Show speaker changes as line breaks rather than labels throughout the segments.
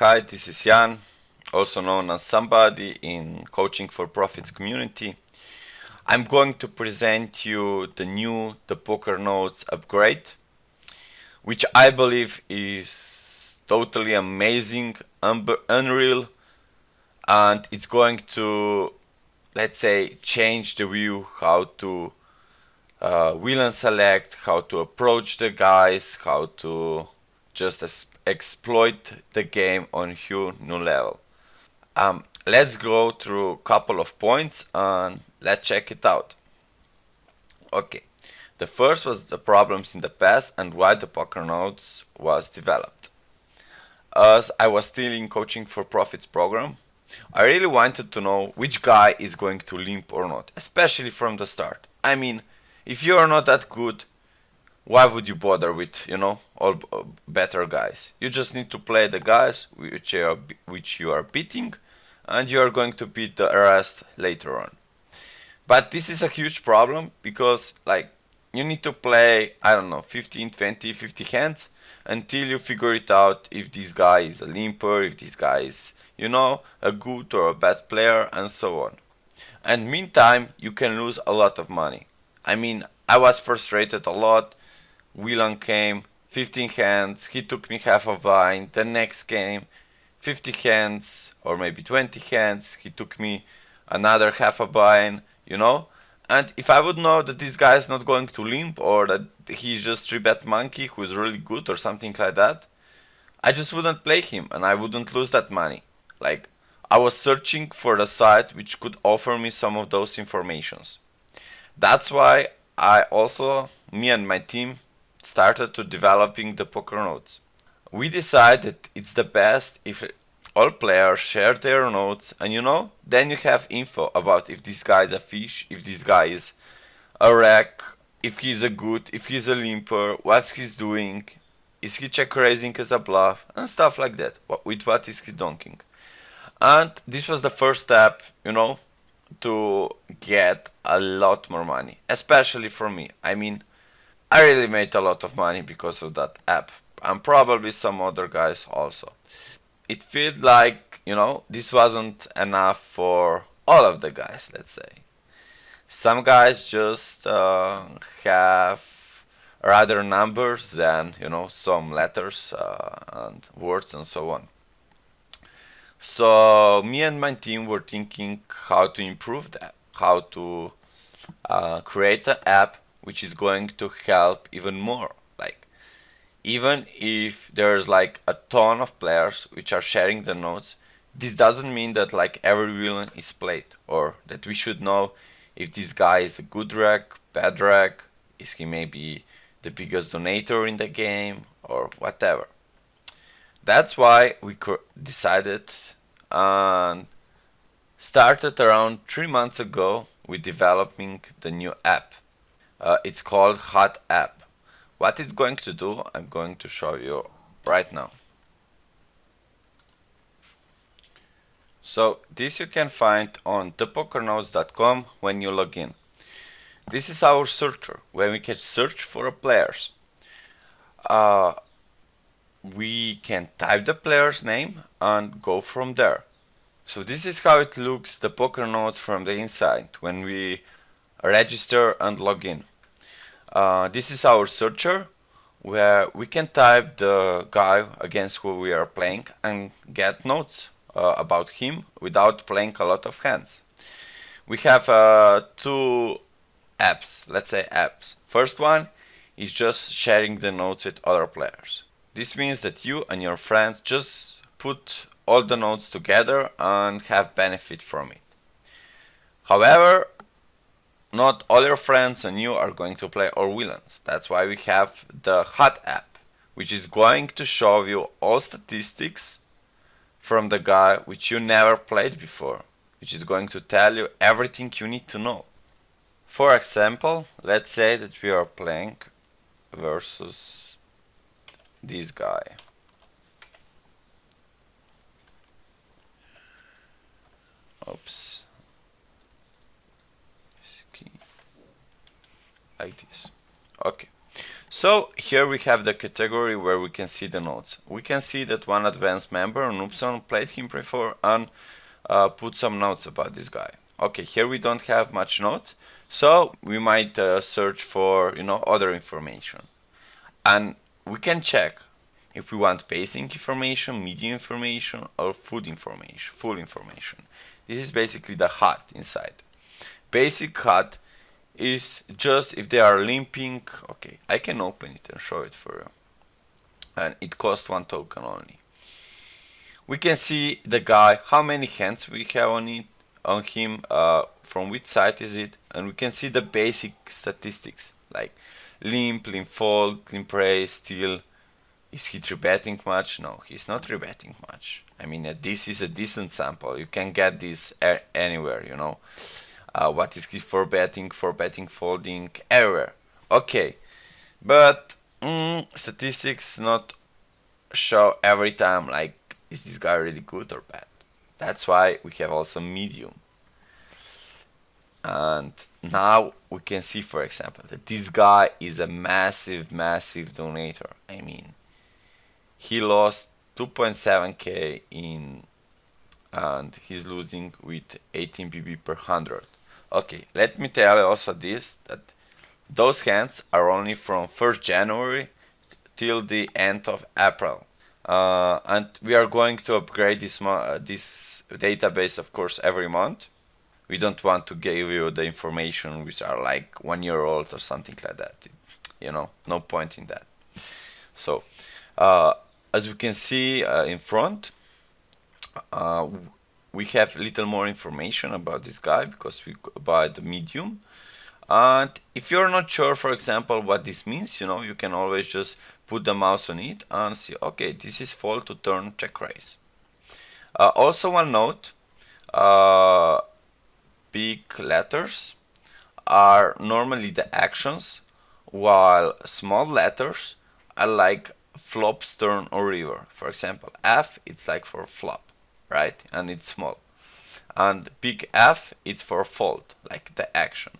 Hi, this is Jan, also known as somebody in Coaching for Profits community. I'm going to present you the Poker Notes upgrade, which I believe is totally amazing, unreal, and it's going to, let's say, change the view how to wheel and select, how to approach the guys, how to just exploit the game on a new level. Let's go through a couple of points and let's check it out. Okay, the first was the problems in the past and why the Poker Notes was developed. As I was still in Coaching for Profits program, I really wanted to know which guy is going to limp or not, especially from the start. I mean, if you are not that good, why would you bother with, all better guys? You just need to play the guys which you are beating, and you are going to beat the rest later on. But this is a huge problem because, like, you need to play, I don't know, 15, 20, 50 hands until you figure it out if this guy is a limper, if this guy is, a good or a bad player, and so on. And meantime, you can lose a lot of money. I mean, I was frustrated a lot. Whelan came, 15 hands, he took me half a blind. The next game, 50 hands, or maybe 20 hands, he took me another half a blind, And if I would know that this guy is not going to limp, or that he's just 3-bet monkey who is really good or something like that, I just wouldn't play him and I wouldn't lose that money. Like, I was searching for the site which could offer me some of those informations. That's why me and my team, started to developing the Poker Notes. We decided it's the best if all players share their notes, and then you have info about if this guy is a fish, if this guy is a wreck, if he's a good, if he's a limper, what he's doing, is he check raising as a bluff, and stuff like that. With what is he donking? And this was the first step, to get a lot more money, especially for me. I mean, I really made a lot of money because of that app, and probably some other guys also. It felt like, this wasn't enough for all of the guys, let's say. Some guys just have rather numbers than, some letters and words and so on. So me and my team were thinking how to improve that, how to create an app which is going to help even more. Like, even if there's like a ton of players which are sharing the notes, this doesn't mean that like every villain is played, or that we should know if this guy is a good reg, bad reg, is he maybe the biggest donator in the game, or whatever. That's why we decided and started around 3 months ago with developing the new app. It's called Hot App. What it's going to do, I'm going to show you right now. So this you can find on thepokernotes.com when you log in. This is our searcher, where we can search for players. We can type the player's name and go from there. So this is how it looks, the Poker Notes from the inside, when we register and log in. This is our searcher, where we can type the guy against who we are playing and get notes about him without playing a lot of hands. We have two apps, let's say apps. First one is just sharing the notes with other players. This means that you and your friends just put all the notes together and have benefit from it. However, not all your friends and you are going to play all villains. That's why we have the Hot app, which is going to show you all statistics from the guy which you never played before, which is going to tell you everything you need to know. For example, let's say that we are playing versus this guy. Oops. Like this. Okay. So here we have the category where we can see the notes. We can see that one advanced member on Upson played him before and put some notes about this guy. Okay, here we don't have much notes, so we might search for other information, and we can check if we want basic information, medium information, or full information. This is basically the HUD inside. Basic HUD is just if they are limping. Okay, I can open it and show it for you. And it costs 1 token only. We can see the guy, how many hands we have on him, from which side is it, and we can see the basic statistics like limp, limp fold, limp raise, steal. Is he rebetting much? No, he's not rebetting much. I mean, this is a decent sample. You can get this anywhere, what is he for betting, folding, everywhere. Okay, but statistics not show every time like, is this guy really good or bad? That's why we have also medium. And now we can see, for example, that this guy is a massive donator. I mean, he lost 2.7k and he's losing with 18 BB per 100. Okay, let me tell you also this, that those hands are only from 1st January till the end of April. And we are going to upgrade this database, of course, every month. We don't want to give you the information which are like 1 year old or something like that. No point in that. So, as we can see in front, we have little more information about this guy because we buy the medium. And if you're not sure, for example, what this means, you can always just put the mouse on it and see, okay, this is fold to turn check raise. Also one note, big letters are normally the actions, while small letters are like flops, turn, or river. For example, F, it's like for flop, right? And it's small. And big F, it's for fold, like the action.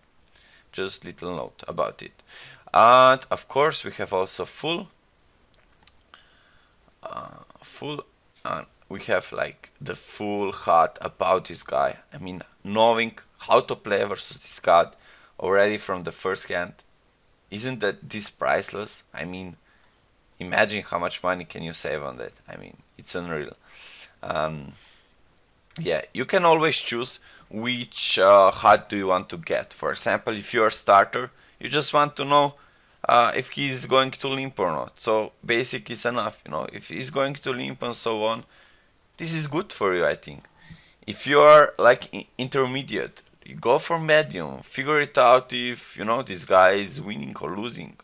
Just little note about it. And of course, we have also full, and we have like the full HUD about this guy. I mean, knowing how to play versus this guy already from the first hand, isn't that this priceless? I mean, imagine how much money can you save on that. I mean, it's unreal. Yeah, you can always choose which HUD do you want to get. For example, if you're a starter, you just want to know if he's going to limp or not. So basic is enough, if he's going to limp and so on, this is good for you, I think. If you are like intermediate, you go for medium, figure it out if this guy is winning or losing.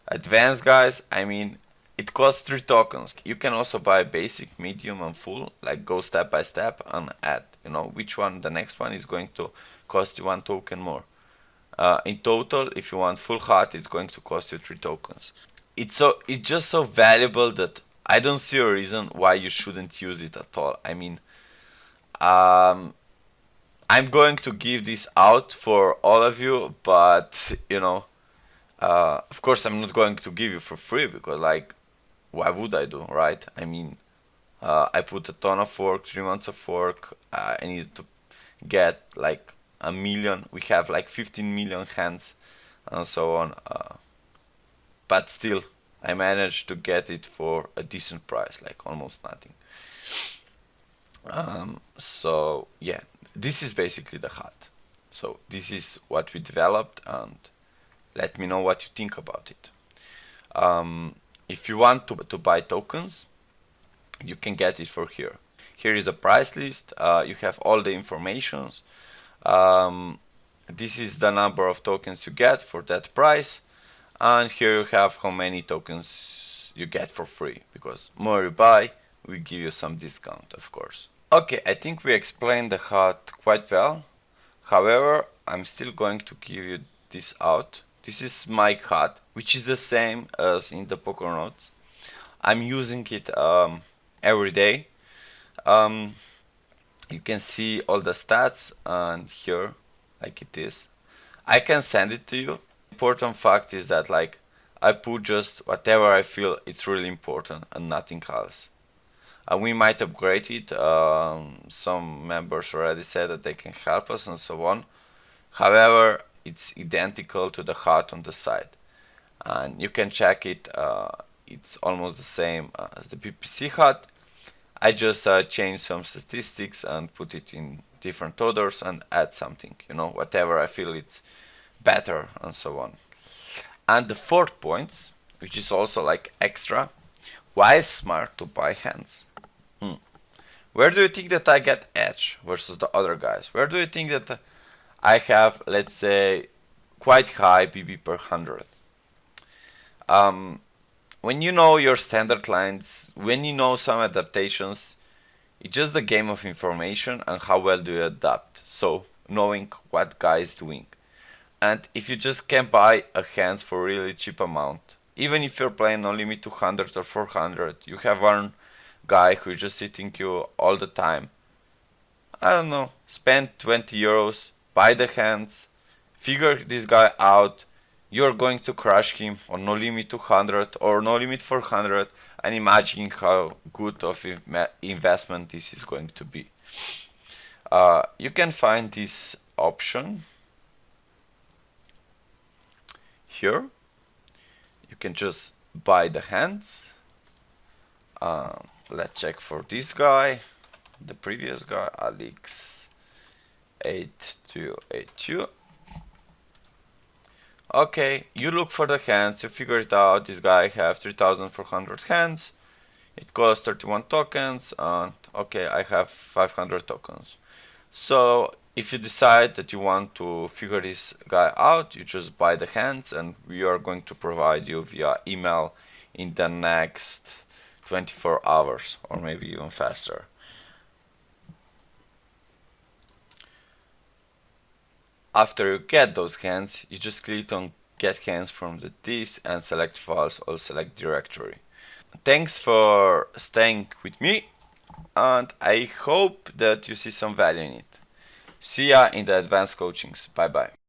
Advanced guys, I mean, it costs 3 tokens. You can also buy basic, medium, and full, like go step by step and add, which one, the next one is going to cost you 1 token more. In total, if you want full HUD, it's going to cost you 3 tokens. It's just so valuable that I don't see a reason why you shouldn't use it at all. I mean, I'm going to give this out for all of you, but of course I'm not going to give you for free because like, why would I do, right? I mean, I put a ton of work, 3 months of work. I needed to get like 1 million. We have like 15 million hands and so on. But still, I managed to get it for a decent price, like almost nothing. So yeah, this is basically the HUD. So this is what we developed, and let me know what you think about it. If you want to buy tokens, you can get it for here. Here is the price list. You have all the informations. This is the number of tokens you get for that price, and here you have how many tokens you get for free, because more you buy, we give you some discount, of course. Okay, I think we explained the HUD quite well. However, I'm still going to give you this out. This is my HUD, which is the same as in the Poker Notes. I'm using it every day. You can see all the stats, and here, like it is. I can send it to you. Important fact is that like I put just whatever I feel it's really important and nothing else. And we might upgrade it. Some members already said that they can help us and so on. However, it's identical to the HUD on the side. And you can check it. It's almost the same as the PPC HUD. I just change some statistics and put it in different orders and add something, whatever I feel it's better and so on. And the fourth point, which is also like extra, why is smart to buy hands? Where do you think that I get edge versus the other guys? Where do you think that I have, let's say, quite high BB per 100? When you know your standard lines, when you know some adaptations, it's just a game of information and how well do you adapt. So knowing what guy is doing. And if you just can buy a hands for a really cheap amount, even if you're playing on limit 200 or 400, you have one guy who's just sitting you all the time. I don't know, spend 20 euros, buy the hands, figure this guy out. You're going to crush him on no limit 200 or no limit 400, and imagine how good of investment this is going to be. You can find this option here. You can just buy the hands. Let's check for this guy, the previous guy, Alex 8282. Okay, you look for the hands, you figure it out. This guy have 3,400 hands. It costs 31 tokens, and okay, I have 500 tokens. So if you decide that you want to figure this guy out, you just buy the hands, and we are going to provide you via email in the next 24 hours, or maybe even faster. After you get those hands, you just click on get hands from the disk and select files or select directory. Thanks for staying with me, and I hope that you see some value in it. See ya in the advanced coachings. Bye bye.